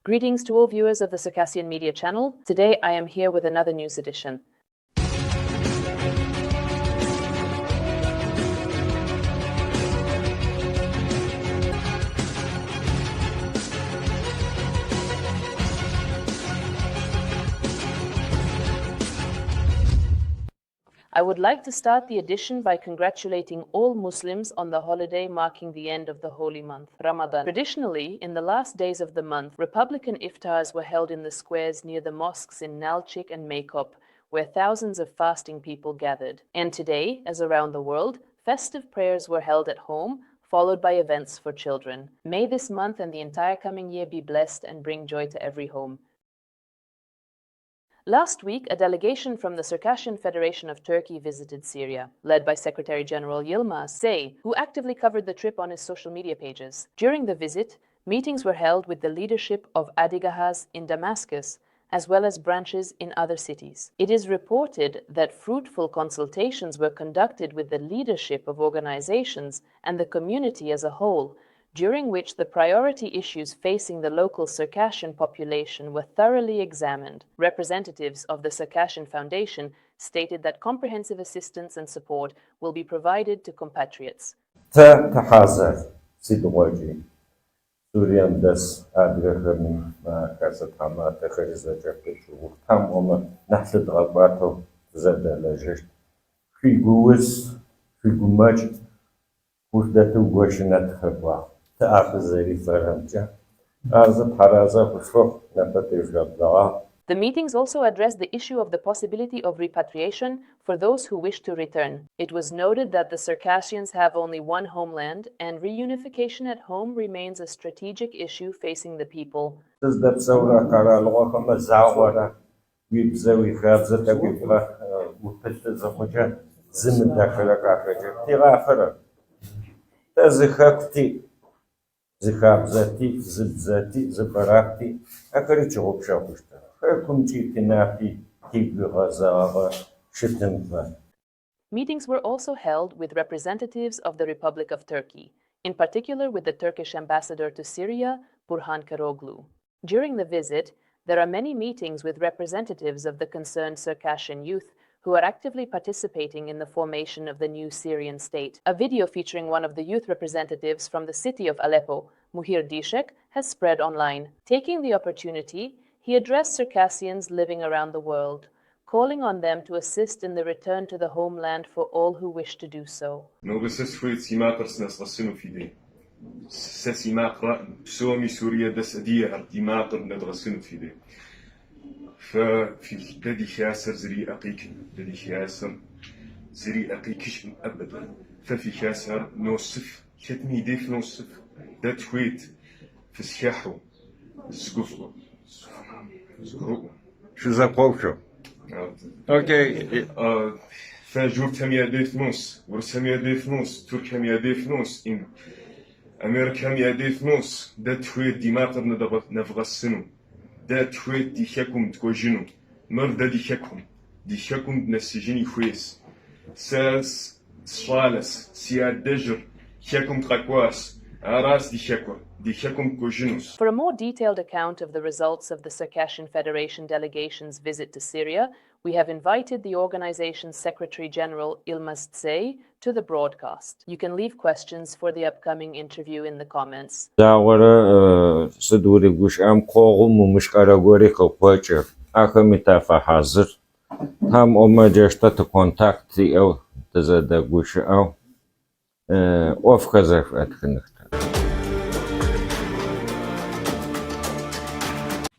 Greetings to all viewers of the Circassian Media Channel. Today I am here with another news edition. I would like to start the edition by congratulating all Muslims on the holiday marking the end of the holy month, Ramadan. Traditionally, in the last days of the month, Republican iftars were held in the squares near the mosques in Nalchik and Maykop, where thousands of fasting people gathered. And today, as around the world, festive prayers were held at home, followed by events for children. May this month and the entire coming year be blessed and bring joy to every home. Last week, a delegation from the Circassian Federation of Turkey visited Syria, led by Secretary General Yilmaz Say, who actively covered the trip on his social media pages. During the visit, meetings were held with the leadership of Adigahaz in Damascus, as well as branches in other cities. It is reported that fruitful consultations were conducted with the leadership of organizations and the community as a whole, during which the priority issues facing the local Circassian population were thoroughly examined. Representatives of the Circassian Foundation stated that comprehensive assistance and support will be provided to compatriots. Syrian das adgahern kasatama takhrizajaqtu tamoma nahlid rabato zadalajesh figues figumaj pusdatu goshnat khaba ta'afzari faramja az paraza khusho nabatejabla. The meetings also addressed the issue of the possibility of repatriation for those who wish to return. It was noted that the Circassians have only one homeland, and reunification at home remains a strategic issue facing the people. Meetings were also held with representatives of the Republic of Turkey, in particular with the Turkish ambassador to Syria, Burhan Karoglu. During the visit, there are many meetings with representatives of the concerned Circassian youth who are actively participating in the formation of the new Syrian state. A video featuring one of the youth representatives from the city of Aleppo, Muhir Dishek, has spread online. Taking the opportunity, he addressed Circassians living around the world, calling on them to assist in the return to the homeland for all who wish to do so. ففي الذي خاسر زري أقيك الذي خاسر زري أقيكش أبدا ففي خاسر نوصف كتني ديف نوصف ده تويت في سياحو زقفو شو زقوشو اوكي فجور تميا ديف نوس ورسميا ديف نوس تركيا ميا ديف نوس إن أمريكا ميا ديف نوس ده تويت ديماقر نفغسنو ده تويت دي حكم تكوجنو مر ده دي حكم نسجني خويس ساس صالس سياد دجر حكم تقواس أراس دي حكم كوجنوس. For a more detailed account of the results of the Circassian Federation delegation's visit to Syria, we have invited the organization's Secretary General Yilmaz Tsey to the broadcast. You can leave questions for the upcoming interview in the comments.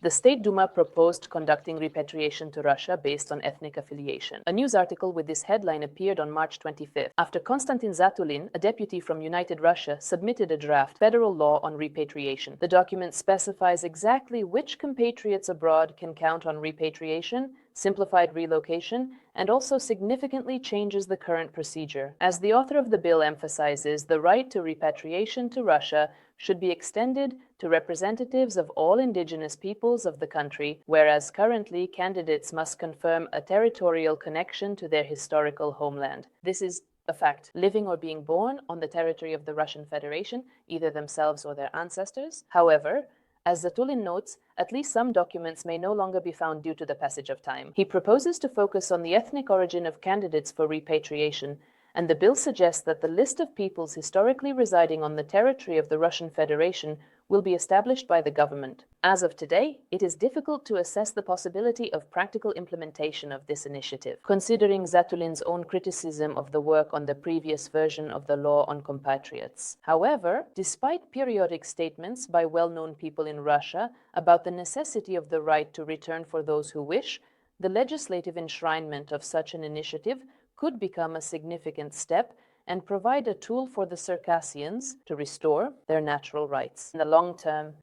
The State Duma proposed conducting repatriation to Russia based on ethnic affiliation. A news article with this headline appeared on March 25th, after Konstantin Zatulin, a deputy from United Russia, submitted a draft federal law on repatriation. The document specifies exactly which compatriots abroad can count on repatriation, simplified relocation, and also significantly changes the current procedure. As the author of the bill emphasizes, the right to repatriation to Russia should be extended to representatives of all indigenous peoples of the country, whereas currently candidates must confirm a territorial connection to their historical homeland. This is a fact, living or being born on the territory of the Russian Federation, either themselves or their ancestors. However, As Zatulin notes, at least some documents may no longer be found due to the passage of time. He proposes to focus on the ethnic origin of candidates for repatriation, and the bill suggests that the list of peoples historically residing on the territory of the Russian Federation will be established by the government. As of today, it is difficult to assess the possibility of practical implementation of this initiative, considering Zatulin's own criticism of the work on the previous version of the law on compatriots. However, despite periodic statements by well-known people in Russia about the necessity of the right to return for those who wish, the legislative enshrinement of such an initiative could become a significant step and provide a tool for the Circassians to restore their natural rights in the long term.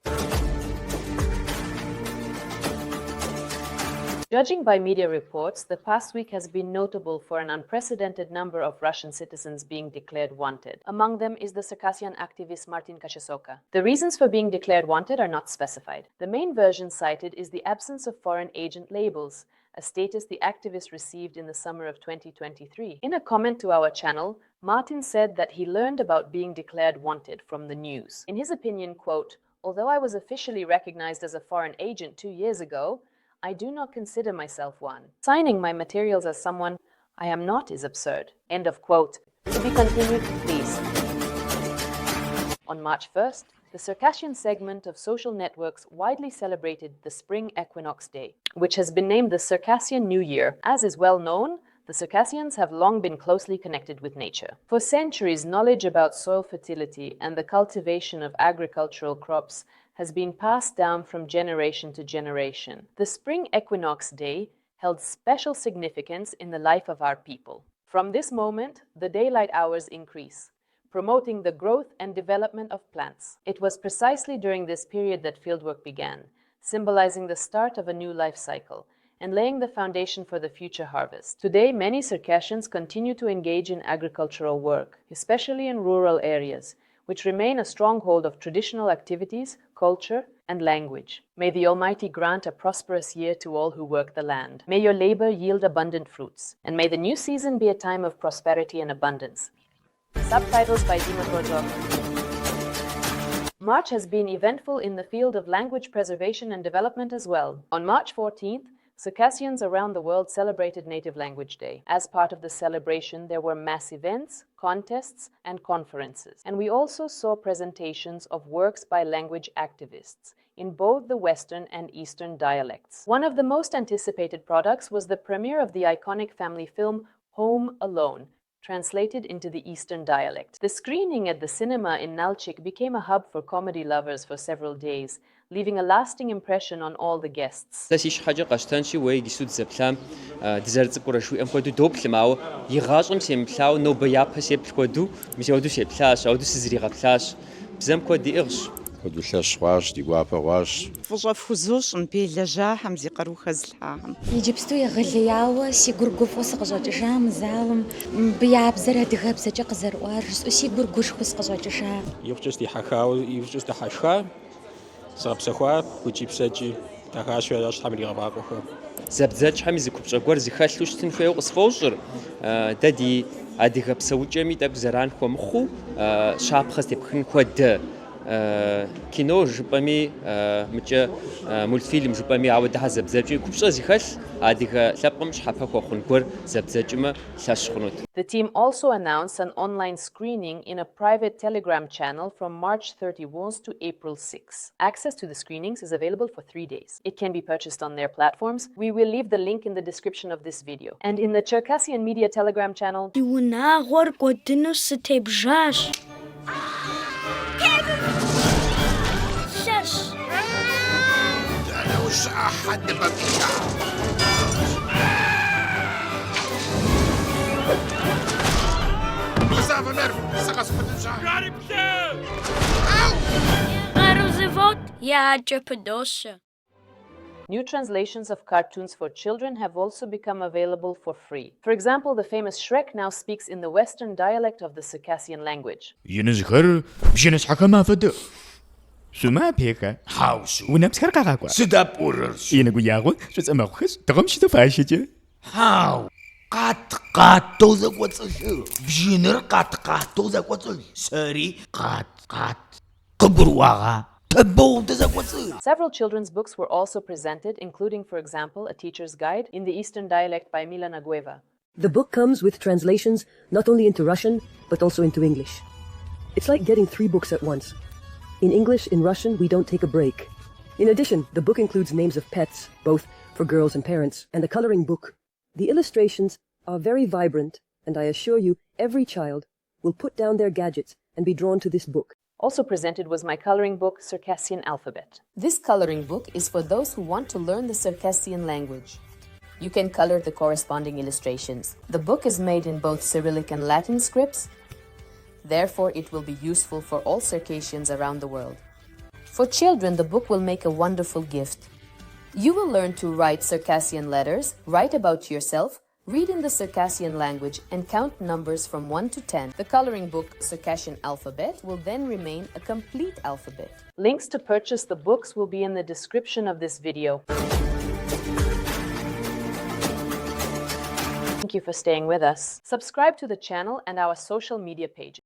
Judging by media reports, the past week has been notable for an unprecedented number of Russian citizens being declared wanted. Among them is the Circassian activist Martin Kashesoka. The reasons for being declared wanted are not specified. The main version cited is the absence of foreign agent labels, a status the activist received in the summer of 2023. In a comment to our channel, Martin said that he learned about being declared wanted from the news. In his opinion, quote, "Although I was officially recognized as a foreign agent 2 years ago, I do not consider myself one. Signing my materials as someone I am not is absurd." End of quote. To be continued, please. On March 1st, the Circassian segment of social networks widely celebrated the Spring Equinox Day, which has been named the Circassian New Year. As is well known, the Circassians have long been closely connected with nature. For centuries, knowledge about soil fertility and the cultivation of agricultural crops has been passed down from generation to generation. The Spring Equinox Day held special significance in the life of our people. From this moment, the daylight hours increase, promoting the growth and development of plants. It was precisely during this period that fieldwork began, symbolizing the start of a new life cycle and laying the foundation for the future harvest. Today, many Circassians continue to engage in agricultural work, especially in rural areas, which remain a stronghold of traditional activities, culture, and language. May the Almighty grant a prosperous year to all who work the land. May your labor yield abundant fruits, and may the new season be a time of prosperity and abundance. Subtitles by Dima Prozov. March has been eventful in the field of language preservation and development as well. On March 14th, Circassians around the world celebrated Native Language Day. As part of the celebration, there were mass events, contests, and conferences. And we also saw presentations of works by language activists in both the Western and Eastern dialects. One of the most anticipated products was the premiere of the iconic family film Home Alone, translated into the Eastern dialect. The screening at the cinema in Nalchik became a hub for comedy lovers for several days, leaving a lasting impression on all the guests. Иджыпсту егъэлеяуэ си гур гуфӀэу сыкъыщӀэкӀыжам залым быябзэр адыгэбзэкӀэ къызэрыӀуар жысӀэу си гур гушхуэ сыкъыщӀэкӀыжа. ИкъукӀэ стихьэхауэ икъукӀэ стихьэшха, сыкъэпсэхуа укӀипсэкӀи дахащи аращ Тхьэм иригъэфӀакъуэхэр. Зэбдзэкӏхэми зы купщӏэ гуэр зыхэлъу щытын хуейуэ къысфӏощӏыр. Дэ ди адыгэ псэукӏэми тӏэкӏу зэран хуэмыхъуу щапхъэ зытепхын куэдэ. Кино жыпӏэми, мыкӏэ мультфильм жыпӏэми ауэ дыхьэ зэбдзэкӏи купщӏэ зыхэлъ адыгэ лъэпкъым щхьэпэ хуэхъун гуэр зэбдзэкӏымэ лъэщ хъунут. The team also announced an online screening in a private Telegram channel from March 31st to April 6th. Access to the screenings is available for 3 days. It can be purchased on their platforms. We will leave the link in the description of this video. And in the Circassian Media Telegram channel, new translations of cartoons for children have also become available for free. For example, the famous Shrek now speaks in the Western dialect of the Circassian language. Several children's books were also presented, including, for example, A Teacher's Guide in the Eastern Dialect by Mila Nagueva. The book comes with translations not only into Russian, but also into English. It's like getting 3 books at once. In English, in Russian, we don't take a break. In addition, the book includes names of pets, both for girls and parents, and a coloring book. The illustrations are very vibrant, and I assure you, every child will put down their gadgets and be drawn to this book. Also presented was my coloring book, Circassian Alphabet. This coloring book is for those who want to learn the Circassian language. You can color the corresponding illustrations. The book is made in both Cyrillic and Latin scripts. Therefore, it will be useful for all Circassians around the world. For children, the book will make a wonderful gift. You will learn to write Circassian letters, write about yourself, read in the Circassian language, and count numbers from 1 to 10. The coloring book, Circassian Alphabet, will then remain a complete alphabet. Links to purchase the books will be in the description of this video. Thank you for staying with us. Subscribe to the channel and our social media pages.